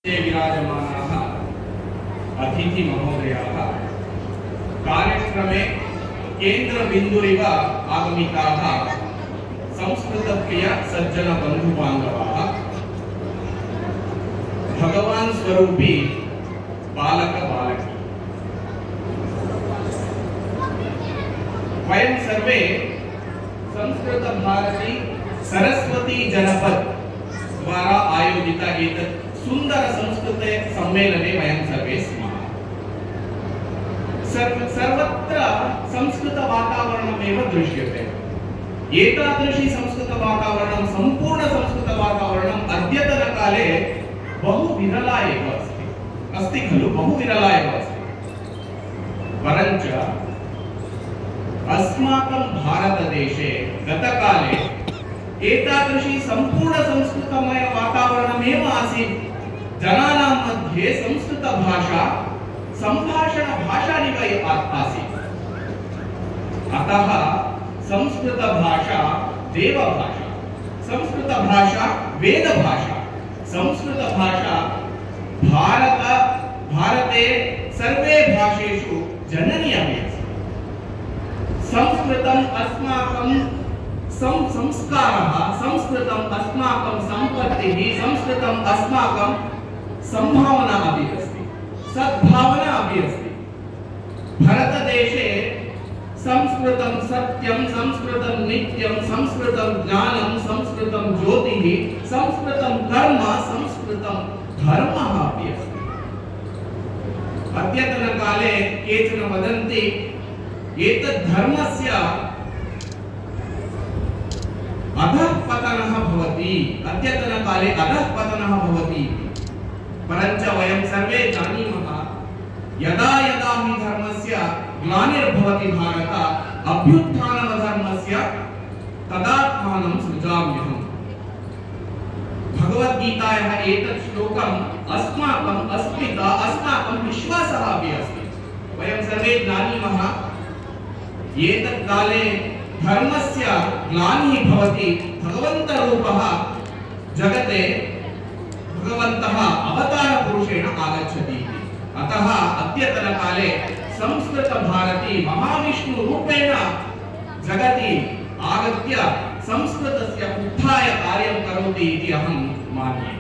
विराजमानाः अतिथि महोदयाः कार्यक्रमे केन्द्रबिन्दुरिव आगमिताः संस्कृतप्रिय सज्जन बन्धुबान्धवाः भगवान् स्वरूपी बालक बालकी वयं सर्वे संस्कृत भारती सरस्वती जनपद द्वारा आयोजित एतत् सुंदर संस्कृत सम्मेलने वयं सर्वे स्मः। सर्वत्र संस्कृत वातावरणमेव दृश्यते। एतादृशी संस्कृत वातावरणं संपूर्ण संस्कृत वातावरणं अद्यतनकाले बहु विरला एव अस्ति खलु बहु विरला एव अस्ति। परञ्च अस्माकं भारतदेशे गतकाले एतादृशी संपूर्ण संस्कृतमय वातावरणमेव आसीत्। जनानां मध्ये संस्कृत भाषा संभाषण भाषानिव आसीत्। अतः संस्कृत भाषा देवभाषा, संस्कृत भाषा वेदभाषा, संस्कृत भाषा भारते सर्वे भाषेषु जननी अपि अस्ति। संस्कृतम् अस्माकं संस्कारः, संस्कृतम् अस्माकं सम्पत्तिः, संस्कृतम् अस्माकं संभावना अपि अस्ति, सद्भावना अपि अस्ति। भारतदेशे संस्कृतं सत्यं, संस्कृतं नित्यं, संस्कृतं ज्ञानं, संस्कृतं ज्योतिः, संस्कृतं कर्म, संस्कृतं धर्मः अपि अस्ति। अद्यतनकाले केचन वदन्ति एतत् धर्मस्य अधःपतनः भवति, अद्यतनकाले अधःपतनः भवति। परञ्च वयं सर्वे जानीमः यदा यदा हि धर्मस्य ग्लानिर्भवति भारत अभ्युत्थानमधर्मस्य तदात्मानं सृजाम्यहम्। भगवद्गीतायाः एतत् श्लोकम् अस्माकम् अस्मिता, अस्माकं विश्वासः अपि अस्ति। वयं सर्वे जानीमः एतत् काले धर्मस्य ग्लानिः भवति, भगवन्तरूपः जगते भगवन्तः अवतारपुरुषेण आगच्छति। अतः अद्यतनकाले संस्कृतभारती महाविष्णुरूपेण जगति आगत्य संस्कृतस्य उत्थाय कार्यं करोति इति अहं मन्ये।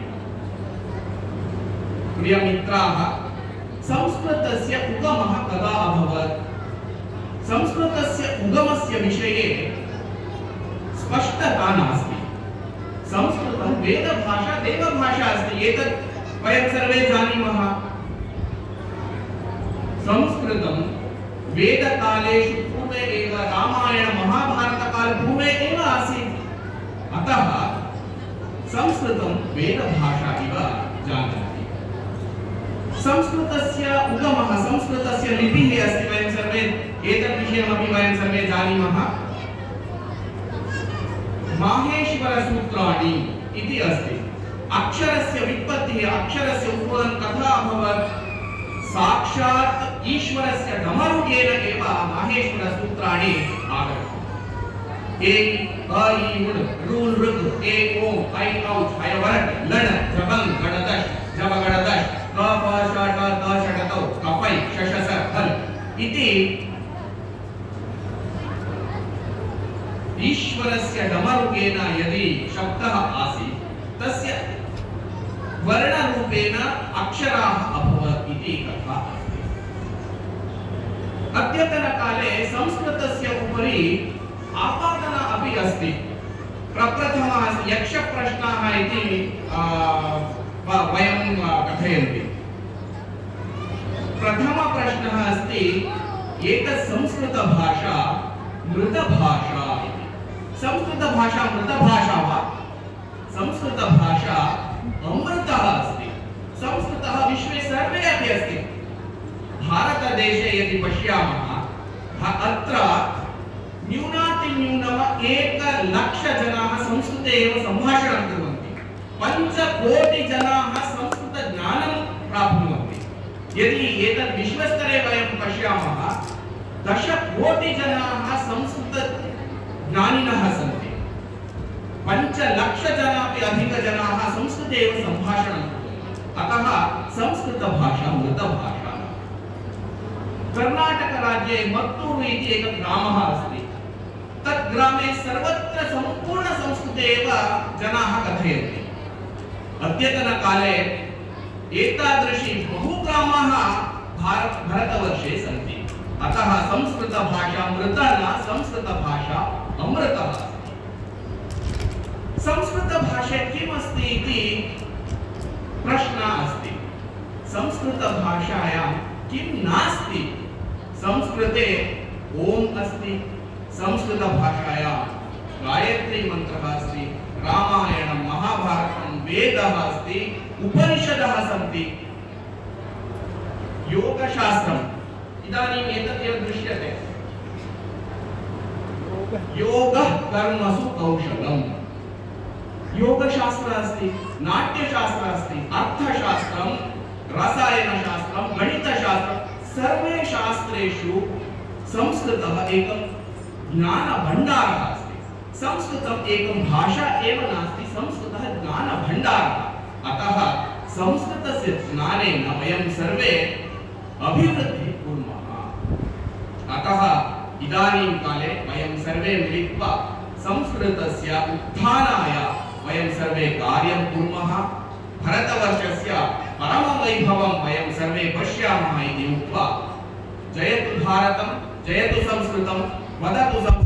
प्रियमित्राः, संस्कृतस्य उगमः कदा अभवत्? संस्कृतस्य उगमस्य विषये स्पष्टता नास्ति। संस्कृतं वेदभाषा देवभाषा अस्ति, एतत् वयं सर्वे जानीमः। संस्कृतं वेदकालेषु पूर्वे एव रामायण महाभारतकाल पूर्वे एव आसीत्। अतः संस्कृतं वेदभाषा इव जानन्ति। संस्कृतस्य उगमः, संस्कृतस्य लिपिः अस्ति, वयं सर्वे एतत् विषयमपि वयं सर्वे जानीमः। माहेश्वरसूत्राणि इति अस्ति। अक्षरस्य व्युत्पत्तिः, अक्षरस्य उद्भवं कथा अभवत्? साक्षात् ईश्वरस्य डमरुकेन एव माहेश्वरसूत्राणि आगतानि। ए अ इ उड ऋ ऋ ए ओ ऐ औ ऐ वरट् लण जबं गणदश जब गणदश क प श ट त ष ट तौ कपै श ष स हल इति ईश्वरस्य डमरुकेन यदि शब्दः आसीत् तस्य वर्णरूपेण अक्षराः अभवत् इति कथा अस्ति। अद्यतनकाले संस्कृतस्य उपरि आपादना अपि अस्ति। प्रप्रथमः यक्षप्रश्नाः इति वयं कथयन्ति। प्रथमप्रश्नः अस्ति एतत् संस्कृतभाषा मृतभाषा इति। संस्कृतभाषा मृतभाषा वा? संस्कृतभाषा अमृतः अस्ति। संस्कृतः विश्वे सर्वे अपि अस्ति। भारतदेशे यदि पश्यामः अत्र न्यूनातिन्यूनम् 1 लक्ष जनाः संस्कृते एव सम्भाषणं कुर्वन्ति। 5 कोटि जनाः संस्कृतज्ञानं प्राप्नुवन्ति। यदि एतत् विश्वस्तरे वयं पश्यामः 10 कोटि जनाः संस्कृतज्ञानिनः सन्ति। 5 लक्ष जनापि अधिक जनाः संस्कृते एव सम्भाषणं कुर्वन्ति। अतः संस्कृतभाषा। कर्नाटकराज्ये मत्तूरु इति एकः ग्रामः अस्ति। तत् ग्रामे सर्वत्र सम्पूर्णसंस्कृते एव जनाः कथयन्ति। अद्यतनकाले एतादृशी बहुग्रामाः भारतवर्षे सन्ति। अतः संस्कृतभाषा मृता न, संस्कृतभाषा अमृतः अस्ति। संस्कृतभाषा किमस्ति इति प्रश्नः अस्ति। संस्कृतभाषायां किं नास्ति? संस्कृते ओम अस्ति, संस्कृतभाषायां गायत्री मन्त्रः अस्ति, रामायणं महाभारतं वेदः अस्ति, उपनिषदः सन्ति, योगशास्त्रम् इदानीम् एतदेव दृश्यते। योगः कर्मसु कौशलम्। योगशास्त्रम् अस्ति, नाट्यशास्त्रम् अस्ति, अर्थशास्त्रं, रसायनशास्त्रं, गणितशास्त्रं, सर्वे शास्त्रेषु संस्कृतः एकं ज्ञानभण्डारः अस्ति। संस्कृतम् एकं भाषा एव नास्ति, संस्कृतः ज्ञानभण्डारः। अतः संस्कृतस्य ज्ञानेन वयं सर्वे अभिवृद्धिं कुर्मः। अतः इदानीं काले वयं सर्वे मिलित्वा संस्कृतस्य उत्थानाय वयं सर्वे कार्यं कुर्मः। भारतवर्षस्य परमवैभवं वयं सर्वे पश्यामः इति उक्त्वा जयतु भारतं, जयतु संस्कृतं, वदतु संस्कृतम्।